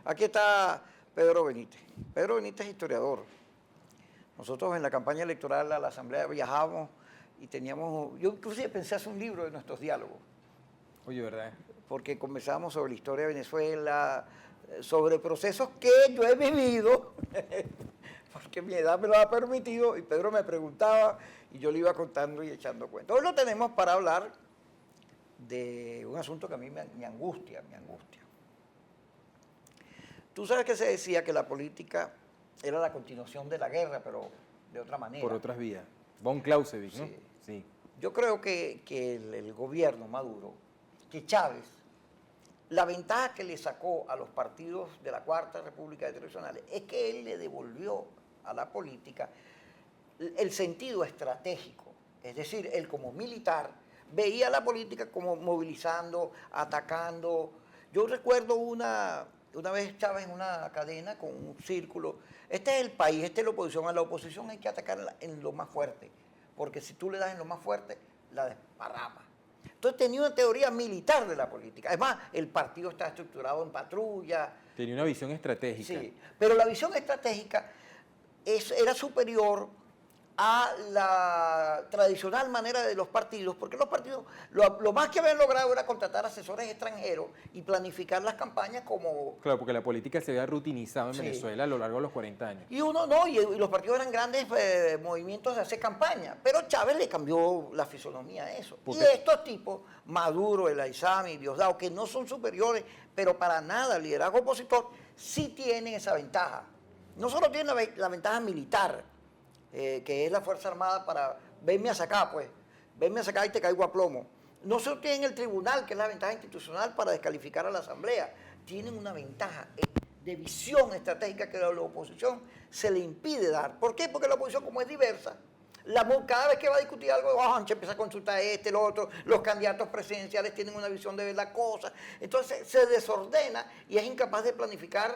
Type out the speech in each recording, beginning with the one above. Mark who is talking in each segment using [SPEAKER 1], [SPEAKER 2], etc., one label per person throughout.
[SPEAKER 1] Aquí está Pedro Benítez. Pedro Benítez es historiador. Nosotros en la campaña electoral a la Asamblea viajábamos y teníamos... Yo inclusive pensé hacer un libro de nuestros diálogos.
[SPEAKER 2] Oye, ¿verdad?
[SPEAKER 1] Porque conversábamos sobre la historia de Venezuela, sobre procesos que yo he vivido, porque mi edad me lo ha permitido, y Pedro me preguntaba y yo le iba contando y echando cuentos. Hoy lo tenemos para hablar de un asunto que a mí me angustia. Tú sabes que se decía que la política era la continuación de la guerra, pero de otra manera.
[SPEAKER 2] Por otras vías. Von Clausewitz, ¿no?
[SPEAKER 1] Sí.
[SPEAKER 2] Sí.
[SPEAKER 1] Yo creo que el gobierno Maduro, que Chávez, la ventaja que le sacó a los partidos de la Cuarta República Tradicional es que él le devolvió a la política el sentido estratégico. Es decir, él como militar veía la política como movilizando, atacando. Yo recuerdo una vez Chávez en una cadena con un círculo. Este es el país, esta es la oposición. A la oposición hay que atacar en lo más fuerte, porque si tú le das en lo más fuerte, la desparrama. Entonces tenía una teoría militar de la política. Además, el partido está estructurado en patrulla.
[SPEAKER 2] Tenía una visión estratégica.
[SPEAKER 1] Sí, pero la visión estratégica era superior a la tradicional manera de los partidos, porque los partidos lo más que habían logrado era contratar asesores extranjeros y planificar las campañas como...
[SPEAKER 2] Claro, porque la política se había rutinizado en
[SPEAKER 1] Sí.
[SPEAKER 2] Venezuela a lo largo de los 40 años.
[SPEAKER 1] Y los partidos eran grandes movimientos de hacer campaña, pero Chávez le cambió la fisonomía a eso.
[SPEAKER 2] ¿Por
[SPEAKER 1] Y
[SPEAKER 2] qué?
[SPEAKER 1] estos tipos, Maduro, el Aizami, Diosdado, que no son superiores, pero para nada al liderazgo opositor, sí tienen esa ventaja. No solo tienen la ventaja militar, que es la Fuerza Armada para venme a sacar, pues, venme a sacar y te caigo a plomo. No solo tienen el tribunal, que es la ventaja institucional para descalificar a la Asamblea, tienen una ventaja de visión estratégica que a la oposición se le impide dar. ¿Por qué? Porque la oposición, como es diversa, cada vez que va a discutir algo, empieza a consultar el otro, los candidatos presidenciales tienen una visión de ver la cosa, entonces se desordena y es incapaz de planificar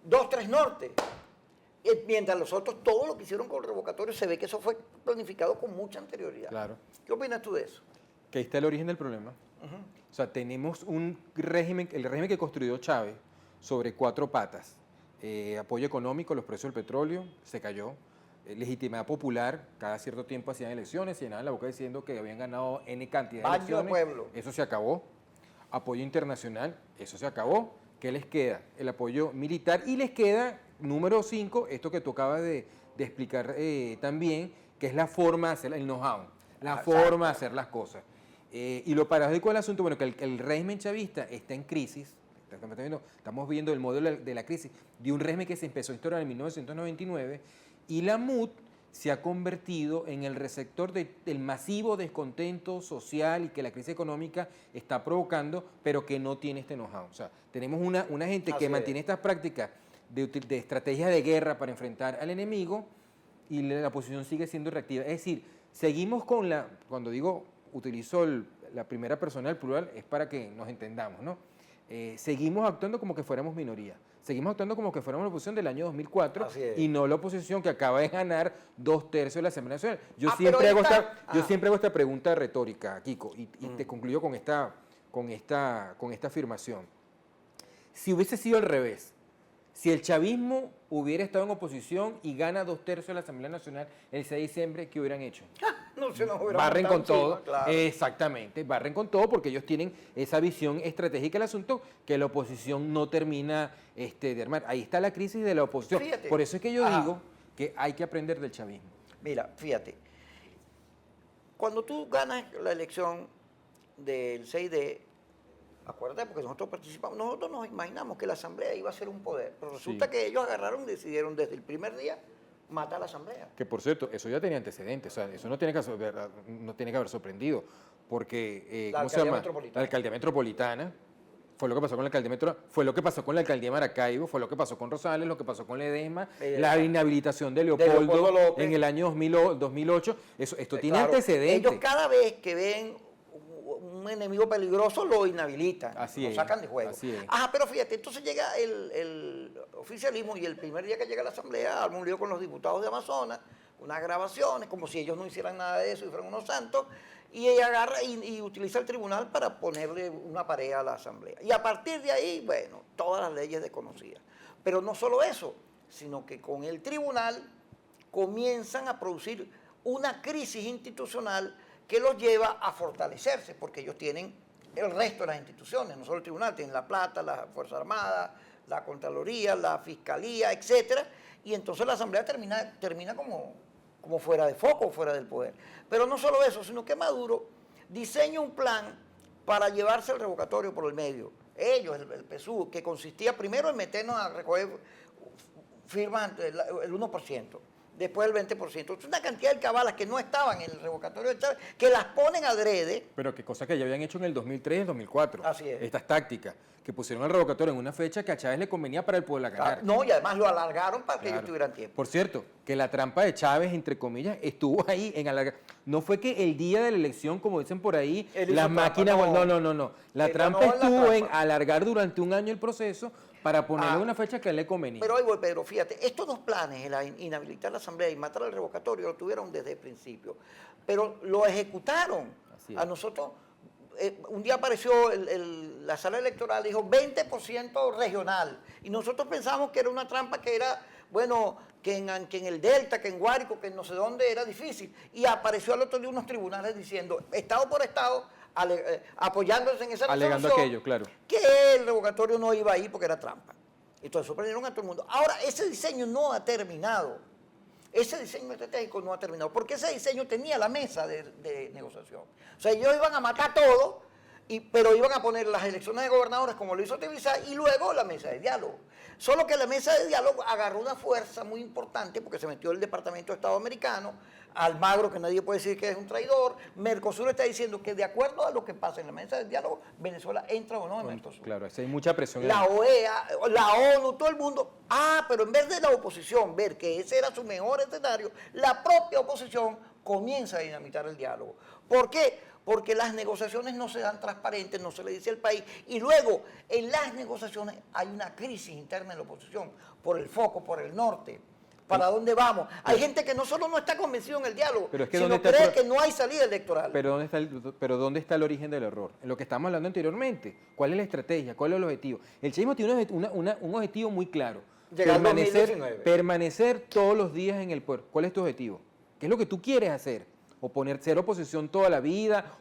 [SPEAKER 1] 2, 3 nortes. Mientras los otros, todo lo que hicieron con el revocatorio, se ve que eso fue planificado con mucha anterioridad.
[SPEAKER 2] Claro.
[SPEAKER 1] ¿Qué opinas tú de eso?
[SPEAKER 2] Que ahí está el origen del problema. O sea, tenemos un régimen, el régimen que construyó Chávez sobre 4 patas. Apoyo económico, los precios del petróleo, se cayó. Legitimidad popular, cada cierto tiempo hacían elecciones, se llenaban la boca diciendo que habían ganado N cantidad de
[SPEAKER 1] Baño
[SPEAKER 2] elecciones.
[SPEAKER 1] de pueblo.
[SPEAKER 2] Eso se acabó. Apoyo internacional, eso se acabó. ¿Qué les queda? El apoyo militar y les queda, número 5, esto que tú acabas de explicar también, que es la forma de hacer, el know-how, la forma de hacer las cosas. Y lo paradójico del asunto, bueno, que el régimen chavista está en crisis, estamos viendo el modelo de la crisis de un régimen que se empezó a instaurar en 1999, y la MUD se ha convertido en el receptor del masivo descontento social y que la crisis económica está provocando, pero que no tiene este know-how. O sea, tenemos una gente que mantiene estas prácticas de estrategias de guerra para enfrentar al enemigo y la oposición sigue siendo reactiva. Es decir, seguimos con cuando digo, utilizo la primera persona del plural, es para que nos entendamos, ¿no? Seguimos actuando como que fuéramos minoría. Seguimos actuando como que fuéramos la oposición del año 2004 y no la oposición que acaba de ganar 2/3 de la Asamblea Nacional. Yo siempre hago esta pregunta retórica, Kiko, y te concluyo con esta afirmación. Si hubiese sido al revés, si el chavismo hubiera estado en oposición y gana 2/3 de la Asamblea Nacional el 6 de diciembre, ¿qué hubieran hecho?
[SPEAKER 1] No se nos hubiera
[SPEAKER 2] Barren con todo,
[SPEAKER 1] encima, claro.
[SPEAKER 2] Exactamente, barren con todo porque ellos tienen esa visión estratégica del asunto que la oposición no termina de armar. Ahí está la crisis de la oposición.
[SPEAKER 1] Fíjate.
[SPEAKER 2] Por eso es que yo digo que hay que aprender del chavismo.
[SPEAKER 1] Mira, fíjate, cuando tú ganas la elección del 6D, acuérdate, porque nosotros participamos, nosotros nos imaginamos que la Asamblea iba a ser un poder, pero resulta que ellos agarraron y decidieron desde el primer día matar a la Asamblea.
[SPEAKER 2] Que por cierto, eso ya tenía antecedentes, o sea, eso no tiene que haber sorprendido, porque, ¿cómo se llama? La alcaldía metropolitana, fue lo que pasó con la alcaldía metropolitana, fue lo que pasó con la alcaldía de Maracaibo, fue lo que pasó con Rosales, lo que pasó con Ledesma, la inhabilitación de Leopoldo
[SPEAKER 1] López
[SPEAKER 2] en el año 2008, esto tiene antecedentes.
[SPEAKER 1] Ellos cada vez que ven un enemigo peligroso lo inhabilitan, lo sacan de juego. Pero fíjate, entonces llega el oficialismo y el primer día que llega a la Asamblea arma un lío con los diputados de Amazonas, unas grabaciones, como si ellos no hicieran nada de eso y fueran unos santos, y ella agarra y utiliza el tribunal para ponerle una pared a la Asamblea. Y a partir de ahí, bueno, todas las leyes desconocidas. Pero no solo eso, sino que con el tribunal comienzan a producir una crisis institucional que los lleva a fortalecerse, porque ellos tienen el resto de las instituciones, no solo el tribunal, tienen la plata, la Fuerza Armada, la Contraloría, la Fiscalía, etcétera, y entonces la Asamblea termina como fuera de foco, fuera del poder. Pero no solo eso, sino que Maduro diseña un plan para llevarse el revocatorio por el medio. Ellos, el PSUV, que consistía primero en meternos a recoger firmas el 1%, después el 20%. Es una cantidad de cabalas que no estaban en el revocatorio de Chávez, que las ponen adrede.
[SPEAKER 2] Pero qué cosa que ya habían hecho en el 2003 y el 2004.
[SPEAKER 1] Así es.
[SPEAKER 2] Estas tácticas, que pusieron el revocatorio en una fecha que a Chávez le convenía para el poder ganar.
[SPEAKER 1] No, y además lo alargaron para que
[SPEAKER 2] Claro.
[SPEAKER 1] ellos tuvieran tiempo.
[SPEAKER 2] Por cierto, que la trampa de Chávez, entre comillas, estuvo ahí en alargar. No fue que el día de la elección, como dicen por ahí,
[SPEAKER 1] Él hizo
[SPEAKER 2] las
[SPEAKER 1] trampa,
[SPEAKER 2] máquinas...
[SPEAKER 1] no.
[SPEAKER 2] No. La
[SPEAKER 1] Él
[SPEAKER 2] trampa
[SPEAKER 1] ganó en la
[SPEAKER 2] estuvo en
[SPEAKER 1] trampa.
[SPEAKER 2] alargar durante un año el proceso para ponerle
[SPEAKER 1] Ah.
[SPEAKER 2] una fecha que a él le convenía.
[SPEAKER 1] Pero ahí voy, Pedro, fíjate, estos dos planes, el inhabilitar la Asamblea y matar al revocatorio, lo tuvieron desde el principio. Pero lo ejecutaron.
[SPEAKER 2] Así es.
[SPEAKER 1] A nosotros, un día apareció la sala electoral, dijo 20% regional. Y nosotros pensamos que era una trampa que era, bueno, que en el Delta, que en Guárico, que en no sé dónde era difícil. Y apareció al otro día unos tribunales diciendo, estado por estado, apoyándose en esa
[SPEAKER 2] Alegando
[SPEAKER 1] resolución,
[SPEAKER 2] aquello, claro.
[SPEAKER 1] que el revocatorio no iba ahí porque era trampa. Entonces sorprendieron a todo el mundo. Ahora, ese diseño no ha terminado. Ese diseño estratégico no ha terminado, porque ese diseño tenía la mesa de negociación. O sea, ellos iban a matar todo, pero iban a poner las elecciones de gobernadores como lo hizo Tibisay y luego la mesa de diálogo. Solo que la mesa de diálogo agarró una fuerza muy importante porque se metió el Departamento de Estado americano, Almagro, que nadie puede decir que es un traidor, Mercosur está diciendo que de acuerdo a lo que pasa en la mesa de diálogo, Venezuela entra o no en Mercosur.
[SPEAKER 2] Claro, hay mucha presión.
[SPEAKER 1] La OEA, la ONU, todo el mundo. Pero en vez de la oposición ver que ese era su mejor escenario, la propia oposición comienza a dinamitar el diálogo. ¿Por qué? Porque las negociaciones no se dan transparentes, no se le dice al país. Y luego, en las negociaciones hay una crisis interna en la oposición, por el foco, por el norte. ¿Para dónde vamos? Hay gente que no solo no está convencido en el diálogo,
[SPEAKER 2] Pero es que
[SPEAKER 1] sino
[SPEAKER 2] ¿dónde está
[SPEAKER 1] cree
[SPEAKER 2] el
[SPEAKER 1] que no hay salida electoral.
[SPEAKER 2] Pero ¿dónde está el origen del error? En lo que estábamos hablando anteriormente. ¿Cuál es la estrategia? ¿Cuál es el objetivo? El chavismo tiene un objetivo muy claro.
[SPEAKER 1] Llegar al 2019.
[SPEAKER 2] Permanecer todos los días en el poder. ¿Cuál es tu objetivo? ¿Qué es lo que tú quieres hacer? Ser oposición toda la vida,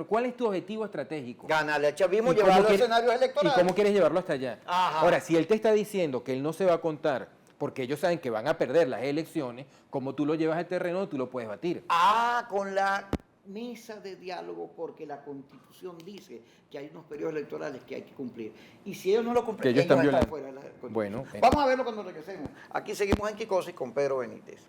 [SPEAKER 2] ¿cuál es tu objetivo estratégico?
[SPEAKER 1] Ganarle al chavismo,
[SPEAKER 2] ¿Y cómo
[SPEAKER 1] llevarlo a
[SPEAKER 2] quiere-
[SPEAKER 1] escenarios electorales.
[SPEAKER 2] ¿Y cómo quieres llevarlo hasta allá?
[SPEAKER 1] Ajá.
[SPEAKER 2] Ahora, si él te está diciendo que él no se va a contar porque ellos saben que van a perder las elecciones, como tú lo llevas al terreno, tú lo puedes batir.
[SPEAKER 1] Con la mesa de diálogo, porque la Constitución dice que hay unos periodos electorales que hay que cumplir. Y si ellos no lo cumplen,
[SPEAKER 2] Que ellos están violando.
[SPEAKER 1] fuera de la Constitución.
[SPEAKER 2] Bueno,
[SPEAKER 1] Vamos a verlo cuando regresemos. Aquí seguimos en Quicosis con Pedro Benítez.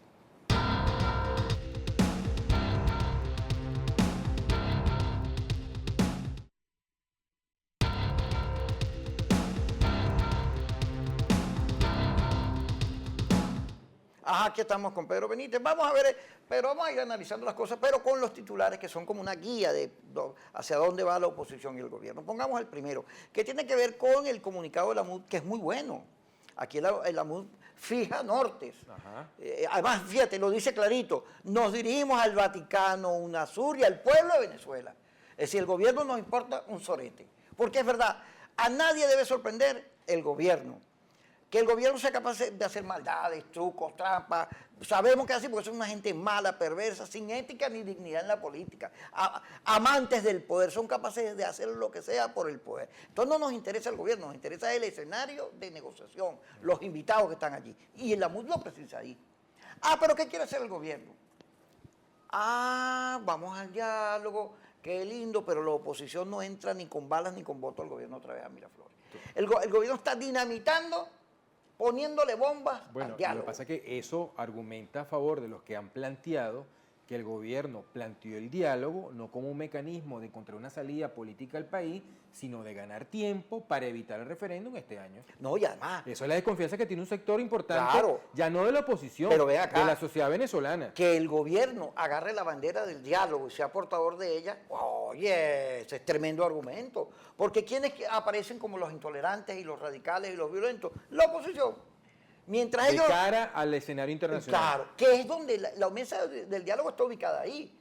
[SPEAKER 1] Aquí estamos con Pedro Benítez. Vamos a ver, pero vamos a ir analizando las cosas, pero con los titulares que son como una guía de hacia dónde va la oposición y el gobierno. Pongamos el primero, que tiene que ver con el comunicado de la MUD, que es muy bueno. Aquí la MUD fija nortes.
[SPEAKER 2] Ajá.
[SPEAKER 1] Además, fíjate, lo dice clarito, nos dirigimos al Vaticano, UNASUR y al pueblo de Venezuela. Es decir, el gobierno nos importa un sorete. Porque es verdad, a nadie debe sorprender el gobierno. Que el gobierno sea capaz de hacer maldades, trucos, trampas. Sabemos que es así porque son una gente mala, perversa, sin ética ni dignidad en la política. Amantes del poder, son capaces de hacer lo que sea por el poder. Entonces no nos interesa el gobierno, nos interesa el escenario de negociación, los invitados que están allí. Y el AMUD lo precisa ahí. Pero ¿qué quiere hacer el gobierno? Vamos al diálogo, qué lindo, pero la oposición no entra ni con balas ni con votos al gobierno otra vez a Miraflores. El gobierno está dinamitando, poniéndole bombas
[SPEAKER 2] Bueno,
[SPEAKER 1] al
[SPEAKER 2] lo
[SPEAKER 1] diálogo.
[SPEAKER 2] que pasa es que eso argumenta a favor de los que han planteado que el gobierno planteó el diálogo no como un mecanismo de encontrar una salida política al país, sino de ganar tiempo para evitar el referéndum este año.
[SPEAKER 1] No, y además,
[SPEAKER 2] Eso es la desconfianza que tiene un sector importante,
[SPEAKER 1] Claro.
[SPEAKER 2] ya no de la oposición,
[SPEAKER 1] Pero ve acá.
[SPEAKER 2] de la sociedad venezolana.
[SPEAKER 1] que el gobierno agarre la bandera del diálogo y sea portador de ella, oye, ese es tremendo argumento. Porque ¿quiénes aparecen como los intolerantes y los radicales y los violentos? La oposición. Mientras
[SPEAKER 2] De
[SPEAKER 1] ellos...
[SPEAKER 2] cara al escenario internacional.
[SPEAKER 1] Claro, que es donde la mesa del diálogo está ubicada ahí.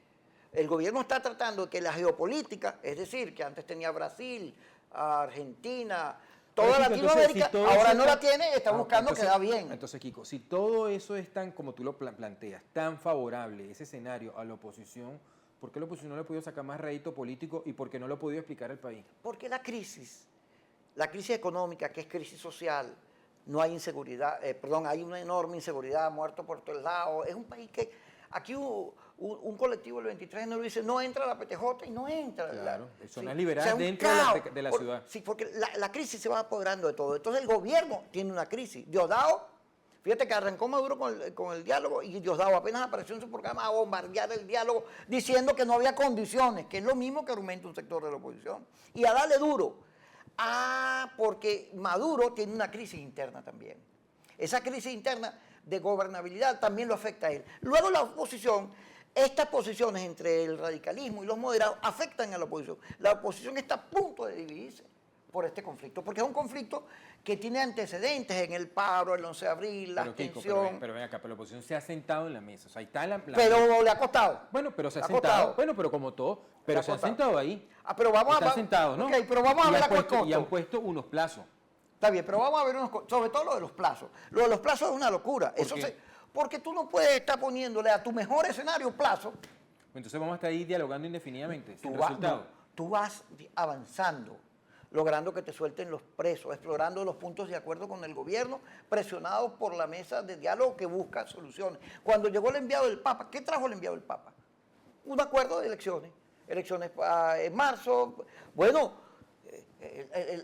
[SPEAKER 1] el gobierno está tratando de que la geopolítica, es decir, que antes tenía Brasil, Argentina, toda
[SPEAKER 2] Kiko,
[SPEAKER 1] Latinoamérica,
[SPEAKER 2] entonces, si todo
[SPEAKER 1] ahora
[SPEAKER 2] eso
[SPEAKER 1] no la tiene, está buscando
[SPEAKER 2] entonces,
[SPEAKER 1] quedar bien.
[SPEAKER 2] Entonces, Kiko, si todo eso es tan, como tú lo planteas, tan favorable, ese escenario a la oposición, ¿por qué la oposición no le ha podido sacar más rédito político y por qué no lo ha podido explicar al país?
[SPEAKER 1] Porque la crisis económica, que es crisis social, no hay inseguridad, hay una enorme inseguridad, muertos por todos lados. Es un país que, aquí un colectivo el 23 de enero dice, no entra la PTJ y no entra.
[SPEAKER 2] Claro, zonas
[SPEAKER 1] sí.
[SPEAKER 2] liberadas
[SPEAKER 1] un
[SPEAKER 2] dentro
[SPEAKER 1] caos.
[SPEAKER 2] de la ciudad.
[SPEAKER 1] Sí, porque la crisis se va apoderando de todo. Entonces el gobierno tiene una crisis. Diosdado, fíjate que arrancó Maduro con el diálogo y Diosdado apenas apareció en su programa a bombardear el diálogo diciendo que no había condiciones, que es lo mismo que argumenta un sector de la oposición. Y a darle duro. Porque Maduro tiene una crisis interna también. Esa crisis interna de gobernabilidad también lo afecta a él. Luego la oposición, estas posiciones entre el radicalismo y los moderados afectan a la oposición. La oposición está a punto de dividirse por este conflicto, porque es un conflicto que tiene antecedentes en el paro, el 11 de abril, la abstención.
[SPEAKER 2] Pero ven acá, pero la oposición se ha sentado en la mesa. O sea, ahí está
[SPEAKER 1] pero le ha costado.
[SPEAKER 2] Bueno, pero se ha
[SPEAKER 1] Le ha
[SPEAKER 2] sentado.
[SPEAKER 1] costado.
[SPEAKER 2] Bueno, pero como todo, pero se han
[SPEAKER 1] costado.
[SPEAKER 2] sentado ahí.
[SPEAKER 1] Pero vamos
[SPEAKER 2] Están
[SPEAKER 1] a
[SPEAKER 2] sentados, ¿no?
[SPEAKER 1] Ok, pero vamos a ver a cuál costo.
[SPEAKER 2] Y han puesto unos plazos.
[SPEAKER 1] Está bien, pero vamos a ver sobre todo lo de los plazos. Lo de los plazos es una locura.
[SPEAKER 2] ¿Por qué?
[SPEAKER 1] Porque tú no puedes estar poniéndole a tu mejor escenario plazo.
[SPEAKER 2] Entonces vamos a estar ahí dialogando indefinidamente, sin
[SPEAKER 1] Tú
[SPEAKER 2] resultado.
[SPEAKER 1] tú vas avanzando, logrando que te suelten los presos, explorando los puntos de acuerdo con el gobierno, presionados por la mesa de diálogo que busca soluciones. Cuando llegó el enviado del Papa, ¿qué trajo el enviado del Papa? Un acuerdo de elecciones. Elecciones en marzo. Bueno,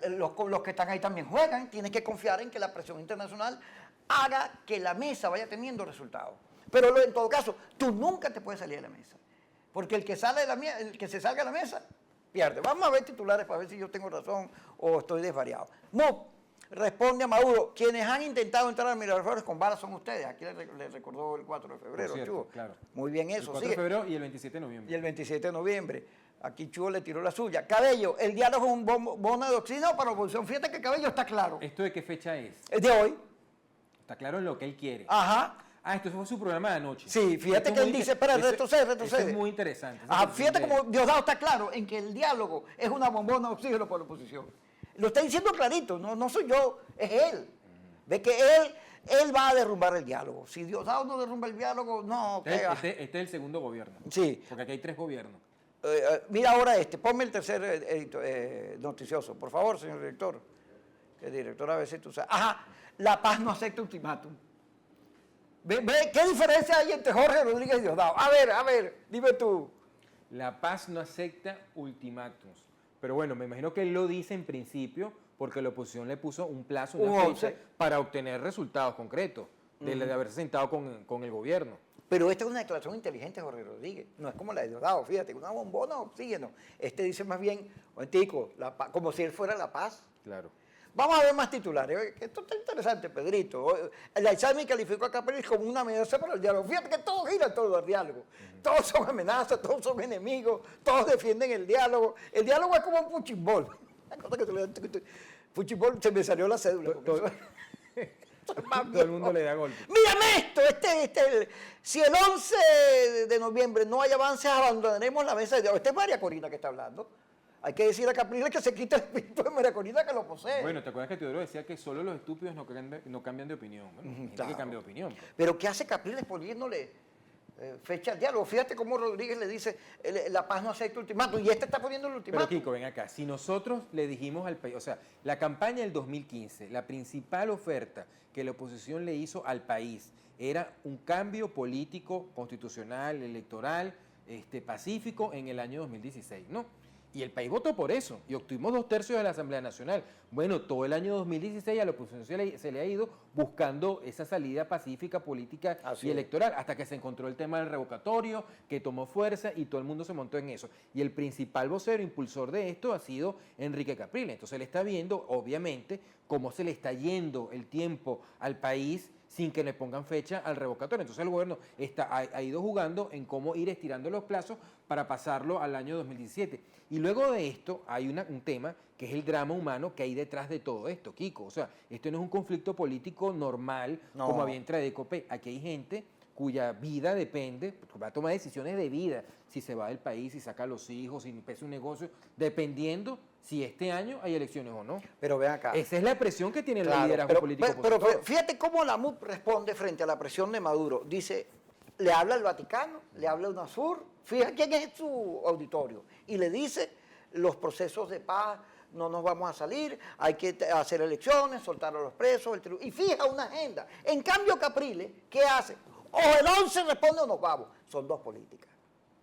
[SPEAKER 1] los que están ahí también juegan. Tienes que confiar en que la presión internacional haga que la mesa vaya teniendo resultados. Pero en todo caso, tú nunca te puedes salir de la mesa. Porque el que se salga de la mesa, pierde. Vamos a ver titulares para ver si yo tengo razón o estoy desvariado. MUP responde a Maduro, quienes han intentado entrar a Miraflores con balas son ustedes. Aquí le recordó el 4 de febrero,
[SPEAKER 2] Cierto,
[SPEAKER 1] Chugo.
[SPEAKER 2] claro.
[SPEAKER 1] Muy bien eso.
[SPEAKER 2] El 4 de febrero y el 27 de noviembre.
[SPEAKER 1] Y el 27 de noviembre. Aquí Chugo le tiró la suya. Cabello, el diálogo es un bono de oxígeno para la oposición. Fíjate que Cabello está claro.
[SPEAKER 2] ¿Esto de qué fecha es?
[SPEAKER 1] Es de hoy.
[SPEAKER 2] Está claro en lo que él quiere.
[SPEAKER 1] Ajá.
[SPEAKER 2] Esto fue su programa de anoche.
[SPEAKER 1] Sí, fíjate que él dice, espera, retrocede.
[SPEAKER 2] Eso es muy interesante.
[SPEAKER 1] Fíjate como Diosdado está claro en que el diálogo es una bombona de oxígeno para la oposición. Lo está diciendo clarito, no soy yo, es él. Ve que él va a derrumbar el diálogo. Si Diosdado no derrumba el diálogo, no.
[SPEAKER 2] Este es el segundo gobierno.
[SPEAKER 1] Sí.
[SPEAKER 2] Porque aquí hay 3 gobiernos.
[SPEAKER 1] Mira ahora ponme el tercer noticioso, por favor, señor director. El director a veces tú sabes. Ajá, La Paz no acepta ultimátum. Ve, ¿qué diferencia hay entre Jorge Rodríguez y Diosdado? A ver, dime tú.
[SPEAKER 2] La Paz no acepta ultimátums. Pero bueno, me imagino que él lo dice en principio porque la oposición le puso un plazo, una fecha, para obtener resultados concretos de haberse sentado con el gobierno.
[SPEAKER 1] Pero esta es una declaración inteligente, Jorge Rodríguez. No es como la de Diosdado, fíjate, una bombona de oxígeno. Este dice más bien, como si él fuera La Paz.
[SPEAKER 2] Claro.
[SPEAKER 1] Vamos a ver más titulares. Esto está interesante, Pedrito. La ISAMI calificó a Capriles como una amenaza para el diálogo. Fíjate que todo gira en torno al diálogo. Todos son amenazas, todos son enemigos, todos defienden el diálogo. El diálogo es como un puchimbol. Puchimbol, se me salió la cédula.
[SPEAKER 2] Todo el mundo le da golpe.
[SPEAKER 1] Mírame esto, si el 11 de noviembre no hay avances, abandonaremos la mesa de diálogo. Esta es María Corina que está hablando. Hay que decir a Capriles que se quita el espíritu de María Corina que lo posee.
[SPEAKER 2] Bueno, ¿te acuerdas que Teodoro decía que solo los estúpidos no cambian de opinión? Bueno, hay gente que cambia de opinión.
[SPEAKER 1] Pero ¿qué hace Capriles poniéndole fecha al diálogo? Fíjate cómo Rodríguez le dice, La Paz no acepta ultimátum, y este está poniendo el ultimátum.
[SPEAKER 2] Pero Kiko, ven acá, si nosotros le dijimos al país, o sea, la campaña del 2015, la principal oferta que la oposición le hizo al país era un cambio político, constitucional, electoral, pacífico en el año 2016, ¿no? Y el país votó por eso, y obtuvimos 2/3 de la Asamblea Nacional. Bueno, todo el año 2016 a la oposición se le ha ido buscando esa salida pacífica, política y electoral, hasta que se encontró el tema del revocatorio, que tomó fuerza y todo el mundo se montó en eso. Y el principal vocero, impulsor de esto, ha sido Enrique Capriles. Entonces él está viendo, obviamente, cómo se le está yendo el tiempo al país sin que le pongan fecha al revocatorio. Entonces el gobierno ha ido jugando en cómo ir estirando los plazos para pasarlo al año 2017. Y luego de esto hay un tema que es el drama humano que hay detrás de todo esto, Kiko. O sea, esto no es un conflicto político normal como había entre ADECOPE. Aquí hay gente cuya vida depende, va a tomar decisiones de vida, si se va del país, si saca a los hijos, si empieza un negocio, dependiendo si este año hay elecciones o no.
[SPEAKER 1] Pero ven acá.
[SPEAKER 2] Esa es la presión que tiene el
[SPEAKER 1] Claro,
[SPEAKER 2] liderazgo político
[SPEAKER 1] pero
[SPEAKER 2] opositor.
[SPEAKER 1] fíjate cómo la MUP responde frente a la presión de Maduro. Dice, le habla al Vaticano, le habla a UNASUR, fíjate quién es su auditorio, y le dice, los procesos de paz no nos vamos a salir, hay que hacer elecciones, soltar a los presos, y fija una agenda. En cambio, Capriles, ¿qué hace? O el 11 responde o nos vamos. Son dos políticas.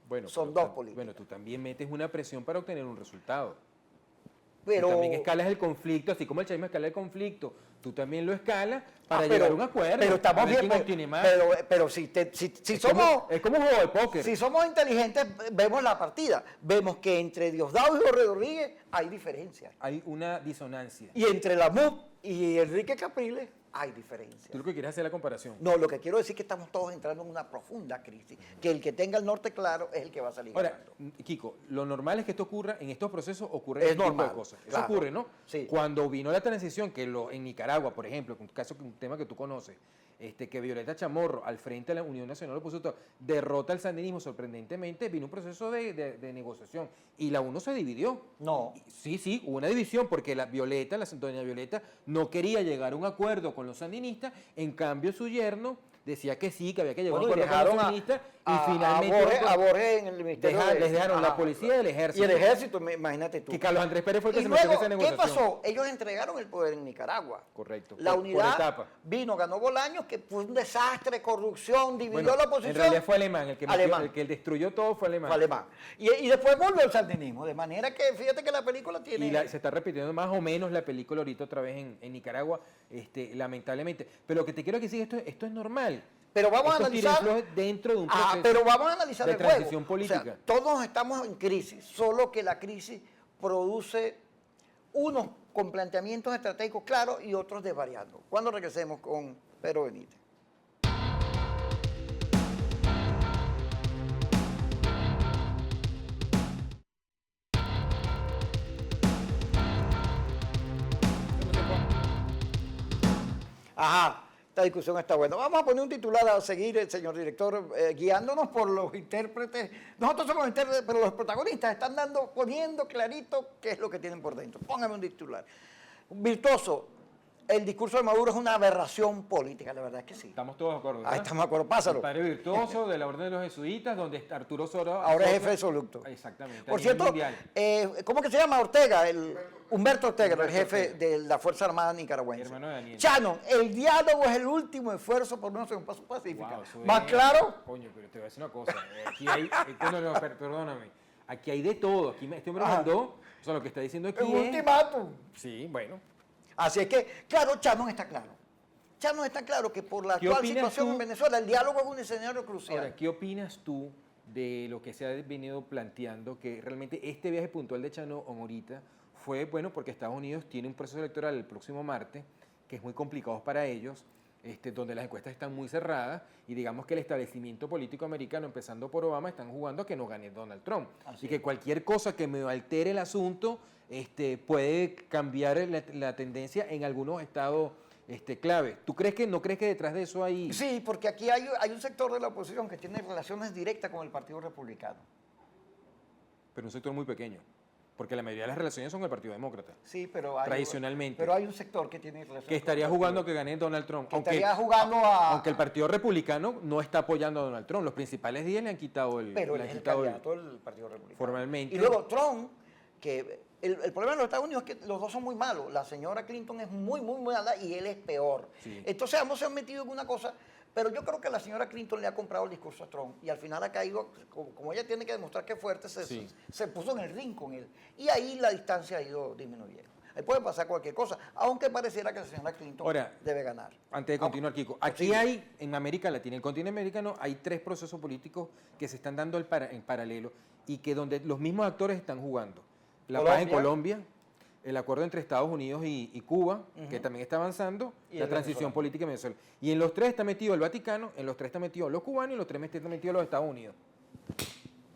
[SPEAKER 2] Bueno,
[SPEAKER 1] son
[SPEAKER 2] pero
[SPEAKER 1] dos políticas.
[SPEAKER 2] Bueno, tú también metes una presión para obtener un resultado.
[SPEAKER 1] Pero
[SPEAKER 2] Tú también escalas el conflicto, así como el chavismo escala el conflicto, tú también lo escalas para
[SPEAKER 1] pero-
[SPEAKER 2] llegar a un acuerdo.
[SPEAKER 1] Pero estamos
[SPEAKER 2] a ver
[SPEAKER 1] bien.
[SPEAKER 2] quién obtiene más.
[SPEAKER 1] Pero si
[SPEAKER 2] es
[SPEAKER 1] somos.
[SPEAKER 2] es como un juego de póker.
[SPEAKER 1] Si somos inteligentes, vemos la partida. Vemos que entre Diosdado y Jorge Rodríguez hay diferencias.
[SPEAKER 2] Hay una disonancia.
[SPEAKER 1] Y entre la MUP y Enrique Capriles hay diferencias.
[SPEAKER 2] Tú lo que quieres hacer es la comparación.
[SPEAKER 1] No, lo que quiero decir es que estamos todos entrando en una profunda crisis. Que el que tenga el norte claro es el que va a salir
[SPEAKER 2] Ahora,
[SPEAKER 1] ganando.
[SPEAKER 2] Kiko, lo normal es que esto ocurra, en estos procesos ocurre
[SPEAKER 1] Es
[SPEAKER 2] este tipo
[SPEAKER 1] normal,
[SPEAKER 2] de cosas. Eso
[SPEAKER 1] claro.
[SPEAKER 2] ocurre, ¿no?
[SPEAKER 1] Sí.
[SPEAKER 2] Cuando vino la transición, en Nicaragua, por ejemplo, un tema que tú conoces, que Violeta Chamorro, al frente de la Unión Nacional Opositora, derrota al sandinismo sorprendentemente, vino un proceso de negociación y la UNO se dividió.
[SPEAKER 1] No.
[SPEAKER 2] Sí, hubo una división porque doña Violeta, no quería llegar a un acuerdo con los sandinistas, en cambio su yerno decía que sí, que había que llegar a un
[SPEAKER 1] Bueno, y
[SPEAKER 2] acuerdo con los
[SPEAKER 1] dejaron
[SPEAKER 2] sandinistas y finalmente
[SPEAKER 1] a Borges en el ministerio.
[SPEAKER 2] les dejaron la
[SPEAKER 1] Ajá.
[SPEAKER 2] policía y el ejército.
[SPEAKER 1] Y el ejército, imagínate tú.
[SPEAKER 2] Que Carlos Andrés Pérez fue el que
[SPEAKER 1] Y
[SPEAKER 2] se metió en
[SPEAKER 1] luego,
[SPEAKER 2] esa
[SPEAKER 1] ¿qué
[SPEAKER 2] negociación.
[SPEAKER 1] pasó? Ellos entregaron el poder en Nicaragua.
[SPEAKER 2] Correcto.
[SPEAKER 1] La
[SPEAKER 2] por
[SPEAKER 1] unidad
[SPEAKER 2] etapa.
[SPEAKER 1] vino, ganó Bolaños, que fue un desastre, corrupción, dividió
[SPEAKER 2] Bueno,
[SPEAKER 1] la oposición.
[SPEAKER 2] en realidad fue alemán,
[SPEAKER 1] Alemán.
[SPEAKER 2] el que destruyó todo fue alemán.
[SPEAKER 1] Fue alemán. Y después volvió el sandinismo, de manera que fíjate que la película tiene...
[SPEAKER 2] Y se está repitiendo más o menos la película ahorita otra vez en Nicaragua, lamentablemente. Pero lo que te quiero decir, esto es normal.
[SPEAKER 1] Pero vamos a
[SPEAKER 2] Estos
[SPEAKER 1] analizar...
[SPEAKER 2] tiros dentro de un proceso
[SPEAKER 1] pero vamos a analizar
[SPEAKER 2] de
[SPEAKER 1] el juego.
[SPEAKER 2] transición política.
[SPEAKER 1] O sea, todos estamos en crisis, solo que la crisis produce unos con planteamientos estratégicos claros y otros desvariando. Cuando regresemos con Pedro Benítez. Ajá, esta discusión está buena. Vamos a poner un titular a seguir, señor director, guiándonos por los intérpretes. Nosotros somos intérpretes, pero los protagonistas están poniendo clarito qué es lo que tienen por dentro. Póngame un titular. Virtuoso, el discurso de Maduro es una aberración política, la verdad es que sí.
[SPEAKER 2] Estamos todos de acuerdo, ¿verdad?
[SPEAKER 1] Ahí estamos de acuerdo, pásalo.
[SPEAKER 2] El padre virtuoso de la Orden de los Jesuitas, donde Arturo Soto...
[SPEAKER 1] Ahora es jefe de Soluto.
[SPEAKER 2] Exactamente.
[SPEAKER 1] Por
[SPEAKER 2] a nivel
[SPEAKER 1] cierto,
[SPEAKER 2] mundial.
[SPEAKER 1] ¿cómo que se llama Ortega? Humberto Ortega, el
[SPEAKER 2] Humberto
[SPEAKER 1] jefe
[SPEAKER 2] Ortega.
[SPEAKER 1] de la Fuerza Armada nicaragüense.
[SPEAKER 2] Hermano de Daniel.
[SPEAKER 1] Shannon, el diálogo es el último esfuerzo por una paso pacífica.
[SPEAKER 2] Wow, eso
[SPEAKER 1] ¿Más
[SPEAKER 2] es-
[SPEAKER 1] claro?
[SPEAKER 2] Coño, pero te voy a decir una cosa. Aquí hay... perdóname. Aquí hay de todo. Aquí este hombre
[SPEAKER 1] Ajá.
[SPEAKER 2] mandó... O sea, lo que está diciendo aquí
[SPEAKER 1] Un
[SPEAKER 2] es...
[SPEAKER 1] ultimátum.
[SPEAKER 2] Sí, bueno.
[SPEAKER 1] Así es que, claro, Shannon está claro. Shannon está claro que por la
[SPEAKER 2] ¿Qué
[SPEAKER 1] actual
[SPEAKER 2] opinas
[SPEAKER 1] situación
[SPEAKER 2] tú?
[SPEAKER 1] en Venezuela, el diálogo es un escenario crucial.
[SPEAKER 2] Ahora, ¿qué opinas tú de lo que se ha venido planteando? Que realmente este viaje puntual de Shannon ahorita fue, bueno, porque Estados Unidos tiene un proceso electoral el próximo martes, que es muy complicado para ellos, donde las encuestas están muy cerradas, y digamos que el establecimiento político americano, empezando por Obama, están jugando a que no gane Donald Trump.
[SPEAKER 1] Así
[SPEAKER 2] Y que cualquier cosa que me altere el asunto puede cambiar la tendencia en algunos estados clave. ¿Tú no crees que detrás de eso hay...?
[SPEAKER 1] Sí, porque aquí hay un sector de la oposición que tiene relaciones directas con el Partido Republicano.
[SPEAKER 2] Pero un sector muy pequeño, porque la mayoría de las relaciones son con el Partido Demócrata,
[SPEAKER 1] Sí, pero hay,
[SPEAKER 2] tradicionalmente.
[SPEAKER 1] pero hay un sector que tiene relaciones
[SPEAKER 2] Que estaría
[SPEAKER 1] con el
[SPEAKER 2] jugando
[SPEAKER 1] Partido.
[SPEAKER 2] que gane Donald Trump.
[SPEAKER 1] Que estaría jugando a...
[SPEAKER 2] Aunque el Partido Republicano no está apoyando a Donald Trump. Los principales días le han quitado el...
[SPEAKER 1] Pero él
[SPEAKER 2] le han
[SPEAKER 1] es el
[SPEAKER 2] quitado
[SPEAKER 1] candidato del Partido Republicano.
[SPEAKER 2] formalmente.
[SPEAKER 1] Y luego Trump, que el problema de los Estados Unidos es que los dos son muy malos. La señora Clinton es muy, muy mala y él es peor.
[SPEAKER 2] Sí.
[SPEAKER 1] Entonces ambos se han metido en una cosa, pero yo creo que la señora Clinton le ha comprado el discurso a Trump y al final ha caído, como ella tiene que demostrar que es fuerte,
[SPEAKER 2] Sí.
[SPEAKER 1] se puso en el ring con él. Y ahí la distancia ha ido disminuyendo. Ahí puede pasar cualquier cosa, aunque pareciera que la señora Clinton
[SPEAKER 2] Ahora,
[SPEAKER 1] debe ganar.
[SPEAKER 2] Antes de continuar, Kiko, aquí hay, en América Latina, en el continente americano, hay 3 procesos políticos que se están dando en paralelo y que donde los mismos actores están jugando. La paz en Colombia, el acuerdo entre Estados Unidos y Cuba, que también está avanzando,
[SPEAKER 1] Y
[SPEAKER 2] la
[SPEAKER 1] el
[SPEAKER 2] transición
[SPEAKER 1] venezolano.
[SPEAKER 2] política en Venezuela. Y en los 3 está metido el Vaticano, en los 3 está metido los cubanos y en los 3 está metido los Estados Unidos.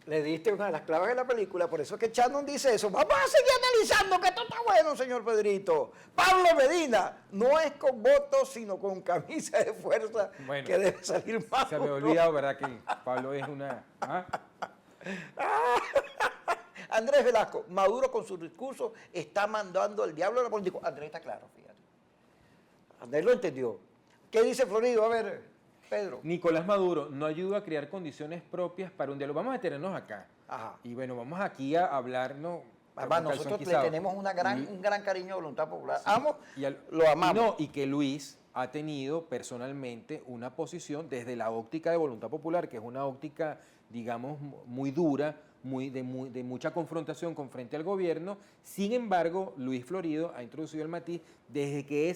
[SPEAKER 1] Le diste una de las claves de la película, por eso es que Shannon dice eso. Vamos a seguir analizando, que esto está bueno, señor Pedrito. Pablo Medina, no es con votos, sino con camisa de fuerza
[SPEAKER 2] Bueno,
[SPEAKER 1] que debe salir más.
[SPEAKER 2] Se me ha olvidado, ¿verdad? Que Pablo es una... ¿ah?
[SPEAKER 1] Andrés Velasco, Maduro con su discurso está mandando al diablo a la política. Andrés está claro, fíjate. Andrés lo entendió. ¿Qué dice Florido? A ver, Pedro.
[SPEAKER 2] Nicolás Maduro no ayuda a crear condiciones propias para un diálogo. Vamos a detenernos acá.
[SPEAKER 1] Ajá.
[SPEAKER 2] Y bueno, vamos aquí a hablarnos.
[SPEAKER 1] Además, nosotros le tenemos un gran cariño a Voluntad Popular. Sí, lo amamos.
[SPEAKER 2] Y que Luis ha tenido personalmente una posición desde la óptica de Voluntad Popular, que es una óptica, digamos, muy dura, de mucha confrontación con frente al gobierno. Sin embargo, Luis Florido ha introducido el matiz desde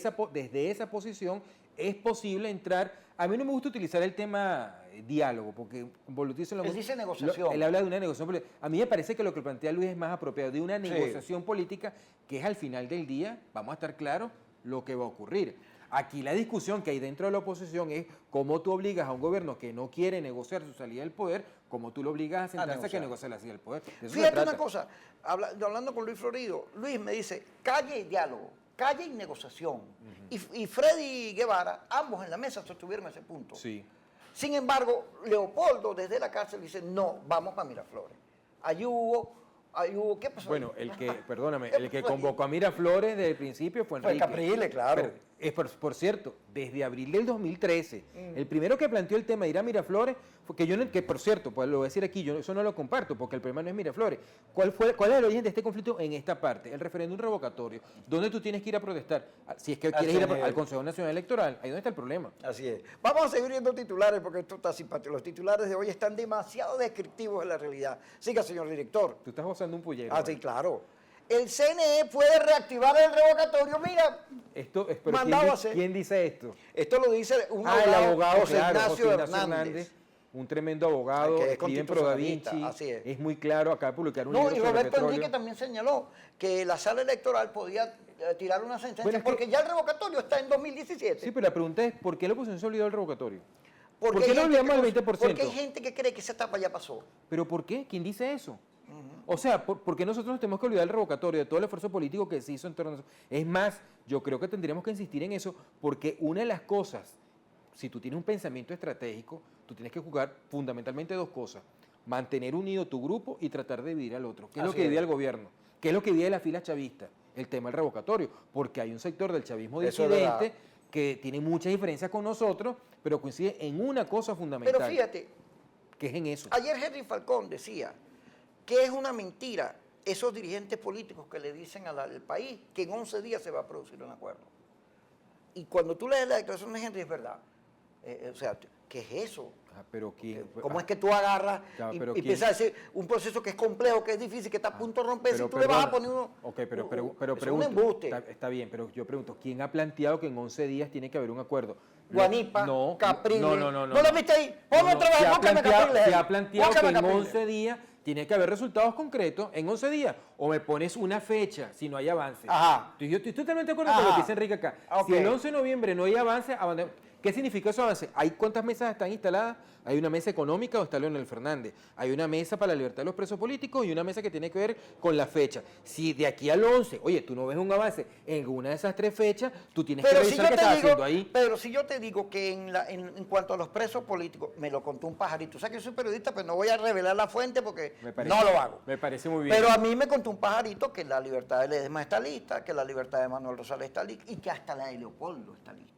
[SPEAKER 2] esa posición es posible entrar. A mí no me gusta utilizar el tema diálogo, porque
[SPEAKER 1] él dice negociación.
[SPEAKER 2] Él habla de una negociación. A mí me parece que lo que plantea Luis es más apropiado de una negociación política, que es al final del día, vamos a estar claros, lo que va a ocurrir. Aquí la discusión que hay dentro de la oposición es cómo tú obligas a un gobierno que no quiere negociar su salida del poder, cómo tú lo obligas a sentarse a que negocie la salida del poder.
[SPEAKER 1] Fíjate una cosa, hablando con Luis Florido, Luis me dice, calle y diálogo, calle y negociación. Y Freddy Guevara, ambos en la mesa sostuvieron ese punto.
[SPEAKER 2] Sí.
[SPEAKER 1] Sin embargo, Leopoldo desde la cárcel dice, no, vamos para Miraflores. Ahí hubo, ¿qué pasó?
[SPEAKER 2] Bueno, el que convocó a Miraflores desde el principio fue Enrique.
[SPEAKER 1] Fue Capriles, claro.
[SPEAKER 2] Por cierto, desde abril del 2013, el primero que planteó el tema de ir a Miraflores, fue que por cierto, pues lo voy a decir aquí, yo eso no lo comparto, porque el problema no es Miraflores. ¿Cuál es el origen de este conflicto en esta parte? El referéndum revocatorio. ¿Dónde tú tienes que ir a protestar? Si es que quieres ir al Consejo Nacional Electoral, ahí donde está el problema.
[SPEAKER 1] Así es. Vamos a seguir viendo titulares, porque esto está simpático. Los titulares de hoy están demasiado descriptivos de la realidad. Siga, señor director.
[SPEAKER 2] Tú estás gozando un pullero.
[SPEAKER 1] Sí, claro. El CNE puede reactivar el revocatorio. Mira,
[SPEAKER 2] ¿quién dice esto?
[SPEAKER 1] Esto lo dice un
[SPEAKER 2] el abogado
[SPEAKER 1] José Ignacio Hernández.
[SPEAKER 2] Un tremendo abogado,
[SPEAKER 1] que es
[SPEAKER 2] escribe en Pro Da Vinci,
[SPEAKER 1] así es.
[SPEAKER 2] Muy claro, acaba de publicar un
[SPEAKER 1] No,
[SPEAKER 2] libro
[SPEAKER 1] y
[SPEAKER 2] sobre
[SPEAKER 1] Roberto
[SPEAKER 2] petróleo.
[SPEAKER 1] Enrique también señaló que la sala electoral podía tirar una sentencia, porque ya el revocatorio está en 2017.
[SPEAKER 2] Sí, pero la pregunta es, ¿por qué la oposición se olvidó del revocatorio?
[SPEAKER 1] ¿Por
[SPEAKER 2] qué no olvidamos del 20%?
[SPEAKER 1] Porque hay gente que cree que esa etapa ya pasó.
[SPEAKER 2] ¿Pero por qué? ¿Quién dice eso? O sea, ¿por qué nosotros nos tenemos que olvidar del revocatorio, de todo el esfuerzo político que se hizo en torno a eso? Es más, yo creo que tendríamos que insistir en eso, porque una de las cosas, si tú tienes un pensamiento estratégico, tú tienes que jugar fundamentalmente dos cosas: mantener unido tu grupo y tratar de dividir al otro. ¿Qué es lo que divide al gobierno? ¿Qué es lo que divide a la fila chavista? El tema del revocatorio, porque hay un sector del chavismo disidente que tiene muchas diferencias con nosotros, pero coincide en una cosa fundamental.
[SPEAKER 1] Pero fíjate,
[SPEAKER 2] que es en eso.
[SPEAKER 1] Ayer Henry Falcón decía que es una mentira esos dirigentes políticos que le dicen al país que en 11 días se va a producir un acuerdo. Y cuando tú lees la declaración de Henry, es verdad. O sea, ¿qué es eso?
[SPEAKER 2] Pero
[SPEAKER 1] ¿Cómo es que tú agarras y empiezas a decir un proceso que es complejo, que es difícil, que está a punto de romperse, y tú le vas a poner uno?
[SPEAKER 2] Ok, pero
[SPEAKER 1] es un embuste.
[SPEAKER 2] Está bien, pero yo pregunto, ¿quién ha planteado que en 11 días tiene que haber un acuerdo?
[SPEAKER 1] Guanipa, Capriles.
[SPEAKER 2] No.
[SPEAKER 1] ¿No lo viste ahí? Ponme otra vez, búscame Capriles.
[SPEAKER 2] Se ha planteado que en 11 días tiene que haber resultados concretos en 11 días. O me pones una fecha si no hay avance.
[SPEAKER 1] Ajá.
[SPEAKER 2] Yo estoy totalmente de acuerdo con lo que dice Enrique acá.
[SPEAKER 1] Okay.
[SPEAKER 2] Si el 11 de noviembre no hay avance, ¿qué significa eso avance? ¿Hay cuántas mesas están instaladas? Hay una mesa económica donde está Leonel Fernández. Hay una mesa para la libertad de los presos políticos y una mesa que tiene que ver con la fecha. Si de aquí al 11, oye, tú no ves un avance en una de esas tres fechas, tú tienes que revisar qué estás haciendo ahí.
[SPEAKER 1] Pero si yo te digo que en cuanto a los presos políticos, me lo contó un pajarito. O sea que yo soy periodista, pero no voy a revelar la fuente porque no lo hago.
[SPEAKER 2] Me parece muy bien.
[SPEAKER 1] Pero a mí me contó un pajarito que la libertad de Ledesma está lista, que la libertad de Manuel Rosales está lista y que hasta la de Leopoldo está lista.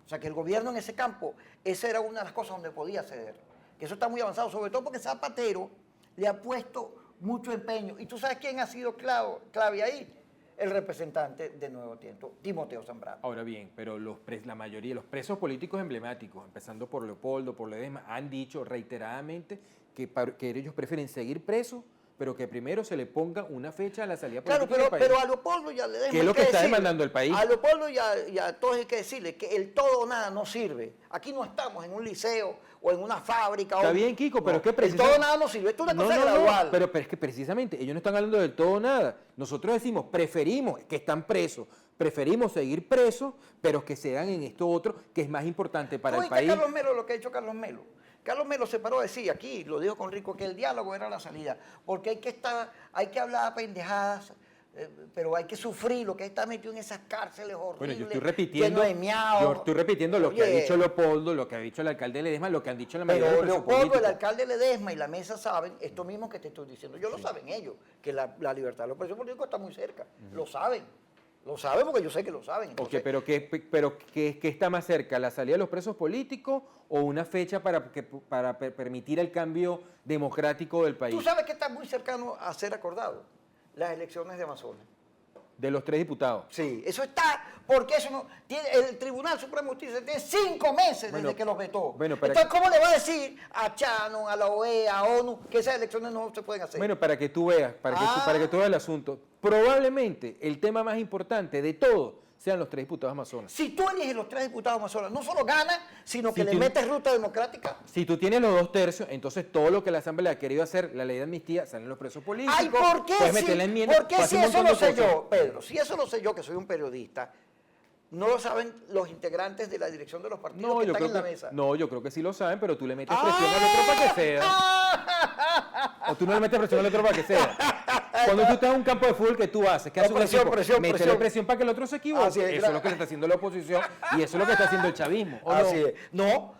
[SPEAKER 1] O sea que el gobierno en ese campo, esa era una de las cosas donde podía ceder. Que eso está muy avanzado, sobre todo porque Zapatero le ha puesto mucho empeño. ¿Y tú sabes quién ha sido clave ahí? El representante de Nuevo Tiempo, Timoteo Zambrano.
[SPEAKER 2] Ahora bien, pero la mayoría de los presos políticos emblemáticos, empezando por Leopoldo, por Ledesma, han dicho reiteradamente que ellos prefieren seguir presos, pero que primero se le ponga una fecha a la salida política del país.
[SPEAKER 1] Pero a Leopoldo ya le
[SPEAKER 2] ¿Qué es lo que está demandando el país?
[SPEAKER 1] A Leopoldo ya a todos hay que decirle que el todo o nada no sirve. Aquí no estamos en un liceo o en una fábrica.
[SPEAKER 2] Está bien, Kiko, pero es que
[SPEAKER 1] precisamente el todo o nada no sirve. Esto es una cosa gradual.
[SPEAKER 2] Pero es que precisamente ellos no están hablando del todo o nada. Nosotros decimos, preferimos que están presos, preferimos seguir presos, pero que sean en esto otro que es más importante para el país.
[SPEAKER 1] Carlos Melo, lo que ha hecho Carlos Melo. Carlos Melo se paró a decir aquí, lo dijo con Rico, que el diálogo era la salida, porque hay que hablar pendejadas, pero hay que sufrir lo que está metido en esas cárceles horribles.
[SPEAKER 2] Bueno, yo estoy repitiendo,
[SPEAKER 1] lleno de miau.
[SPEAKER 2] yo estoy repitiendo lo que ha
[SPEAKER 1] Oye,
[SPEAKER 2] dicho Leopoldo, lo que ha dicho el alcalde de Ledesma, lo que han dicho la mayoría de
[SPEAKER 1] pero
[SPEAKER 2] los presos
[SPEAKER 1] Leopoldo, el
[SPEAKER 2] políticos.
[SPEAKER 1] alcalde Ledesma y la mesa saben esto mismo que te estoy diciendo. Lo saben ellos, que la libertad de los presos políticos está muy cerca. Lo saben porque yo sé que lo saben. Entonces,
[SPEAKER 2] Ok, pero ¿qué está más cerca? ¿La salida de los presos políticos o una fecha para permitir el cambio democrático del país?
[SPEAKER 1] ¿tú sabes que está muy cercano a ser acordado? Las elecciones de Amazonas.
[SPEAKER 2] De los 3 diputados.
[SPEAKER 1] Sí, eso está, porque eso no tiene, el Tribunal Supremo de Justicia tiene 5 meses
[SPEAKER 2] Bueno,
[SPEAKER 1] desde que los vetó.
[SPEAKER 2] bueno, para
[SPEAKER 1] entonces, ¿cómo le va a decir a Chano, a la OEA, a ONU, que esas elecciones no se pueden hacer?
[SPEAKER 2] Bueno, para que tú veas, para que tú veas el asunto. Probablemente el tema más importante de todo sean los 3 diputados amazonas.
[SPEAKER 1] Si tú eliges los 3 diputados amazonas, no solo ganas, sino que
[SPEAKER 2] Si
[SPEAKER 1] le
[SPEAKER 2] tú-
[SPEAKER 1] metes ruta democrática.
[SPEAKER 2] Si tú tienes los 2 tercios, entonces todo lo que la Asamblea ha querido hacer, la ley de amnistía, salen los presos políticos.
[SPEAKER 1] Ay, ¿por qué
[SPEAKER 2] puedes meter la enmienda,
[SPEAKER 1] ¿por qué
[SPEAKER 2] pasa
[SPEAKER 1] si
[SPEAKER 2] un
[SPEAKER 1] eso
[SPEAKER 2] montón
[SPEAKER 1] lo
[SPEAKER 2] de
[SPEAKER 1] sé
[SPEAKER 2] cosas.
[SPEAKER 1] yo, Pedro? Si eso lo sé yo, que soy un periodista, no lo saben los integrantes de la dirección de los partidos
[SPEAKER 2] No,
[SPEAKER 1] que
[SPEAKER 2] yo
[SPEAKER 1] están
[SPEAKER 2] creo
[SPEAKER 1] en la
[SPEAKER 2] que,
[SPEAKER 1] mesa.
[SPEAKER 2] no, yo creo que sí lo saben, pero tú le metes presión al otro para que sea. O tú no le metes presión al otro para que sea. Cuando tú estás en un campo de fútbol, ¿qué tú haces? ¿Qué hace un
[SPEAKER 1] presión,
[SPEAKER 2] equipo?
[SPEAKER 1] presión,
[SPEAKER 2] Métele
[SPEAKER 1] presión.
[SPEAKER 2] presión para que el otro se equivoque.
[SPEAKER 1] Así es,
[SPEAKER 2] Eso
[SPEAKER 1] claro.
[SPEAKER 2] es lo que le está haciendo la oposición y eso es lo que está haciendo el chavismo. ¿o no?
[SPEAKER 1] Así es. No,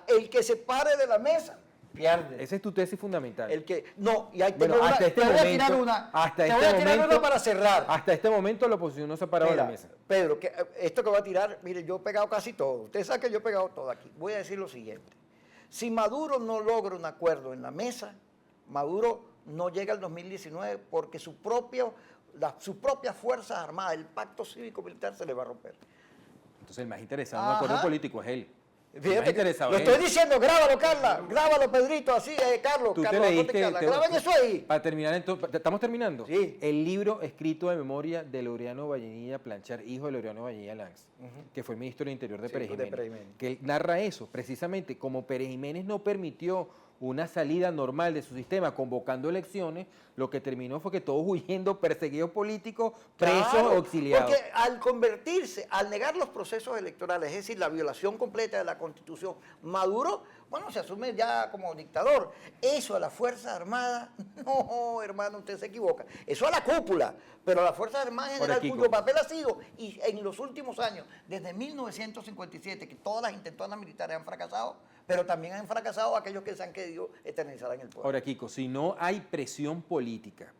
[SPEAKER 1] el que se pare de la mesa pierde.
[SPEAKER 2] Esa es tu tesis fundamental.
[SPEAKER 1] El que no, y ahí
[SPEAKER 2] Bueno,
[SPEAKER 1] tengo una,
[SPEAKER 2] hasta este
[SPEAKER 1] te voy a
[SPEAKER 2] momento-
[SPEAKER 1] tirar una.
[SPEAKER 2] hasta
[SPEAKER 1] te
[SPEAKER 2] este
[SPEAKER 1] voy a tirar
[SPEAKER 2] momento-
[SPEAKER 1] una para cerrar.
[SPEAKER 2] Hasta este momento la oposición no se ha parado de
[SPEAKER 1] Mira,
[SPEAKER 2] la mesa.
[SPEAKER 1] Pedro, esto que voy a tirar, mire, yo he pegado casi todo. Usted sabe que yo he pegado todo aquí. Voy a decir lo siguiente. Si Maduro no logra un acuerdo en la mesa, Maduro no llega al 2019 porque sus propias Fuerzas Armadas, el pacto cívico-militar se le va a romper.
[SPEAKER 2] Entonces el más interesado en un acuerdo
[SPEAKER 1] Ajá.
[SPEAKER 2] político es él. El más
[SPEAKER 1] Fíjate que
[SPEAKER 2] interesado
[SPEAKER 1] lo
[SPEAKER 2] es
[SPEAKER 1] estoy
[SPEAKER 2] él.
[SPEAKER 1] diciendo, grábalo, Carla, grábalo, Pedrito, así, Carlos,
[SPEAKER 2] Tú te
[SPEAKER 1] Carlos,
[SPEAKER 2] leíste,
[SPEAKER 1] ponte Carla, graben eso ahí.
[SPEAKER 2] Para terminar, entonces, ¿estamos terminando?
[SPEAKER 1] Sí.
[SPEAKER 2] El libro escrito de memoria de Laureano Vallenilla Planchar, hijo de Laureano Vallenilla Lanz, que fue ministro del Interior de
[SPEAKER 1] Sí,
[SPEAKER 2] Pérez
[SPEAKER 1] de
[SPEAKER 2] Jiménez,
[SPEAKER 1] Pérez Jiménez.
[SPEAKER 2] que él narra eso, precisamente, como Pérez Jiménez no permitió una salida normal de su sistema convocando elecciones, lo que terminó fue que todos huyendo, perseguidos políticos, presos
[SPEAKER 1] Claro,
[SPEAKER 2] o exiliados.
[SPEAKER 1] Porque al convertirse, al negar los procesos electorales, es decir, la violación completa de la Constitución, Maduro, bueno, se asume ya como dictador. Eso a las Fuerzas Armadas, no, hermano, usted se equivoca. Eso a la cúpula, pero a las Fuerzas Armadas en
[SPEAKER 2] Ahora,
[SPEAKER 1] general,
[SPEAKER 2] Kiko.
[SPEAKER 1] cuyo papel ha sido, y en los últimos años, desde 1957, que todas las intentonas militares han fracasado, pero también han fracasado aquellos que se han querido eternizar en el poder.
[SPEAKER 2] Ahora, Kiko, si no hay presión política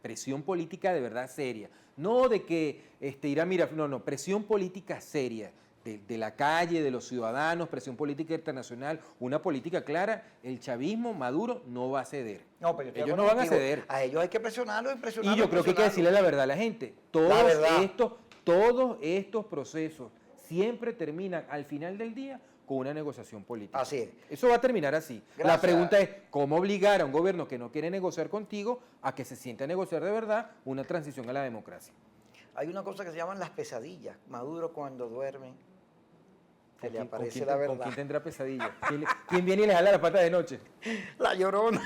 [SPEAKER 2] de verdad seria, no de que ir a mirar, no, presión política seria, de la calle, de los ciudadanos, presión política internacional, una política clara, el chavismo, Maduro, no va a ceder.
[SPEAKER 1] No, pero yo estoy de
[SPEAKER 2] Ellos no
[SPEAKER 1] acuerdo
[SPEAKER 2] van a
[SPEAKER 1] contigo.
[SPEAKER 2] ceder.
[SPEAKER 1] A ellos hay que presionarlos y presionarlos.
[SPEAKER 2] Y yo creo que hay que decirle la verdad a la gente.
[SPEAKER 1] La verdad.
[SPEAKER 2] Todos estos procesos siempre terminan al final del día con una negociación política.
[SPEAKER 1] Así es.
[SPEAKER 2] Eso va a terminar así. La
[SPEAKER 1] Gracias.
[SPEAKER 2] pregunta es, ¿cómo obligar a un gobierno que no quiere negociar contigo a que se siente a negociar de verdad una transición a la democracia?
[SPEAKER 1] Hay una cosa que se llaman las pesadillas. Maduro cuando duerme, se le aparece
[SPEAKER 2] quién
[SPEAKER 1] la
[SPEAKER 2] ¿Con
[SPEAKER 1] verdad.
[SPEAKER 2] quién tendrá pesadilla? ¿Quién viene y le jala la pata de noche?
[SPEAKER 1] La Llorona.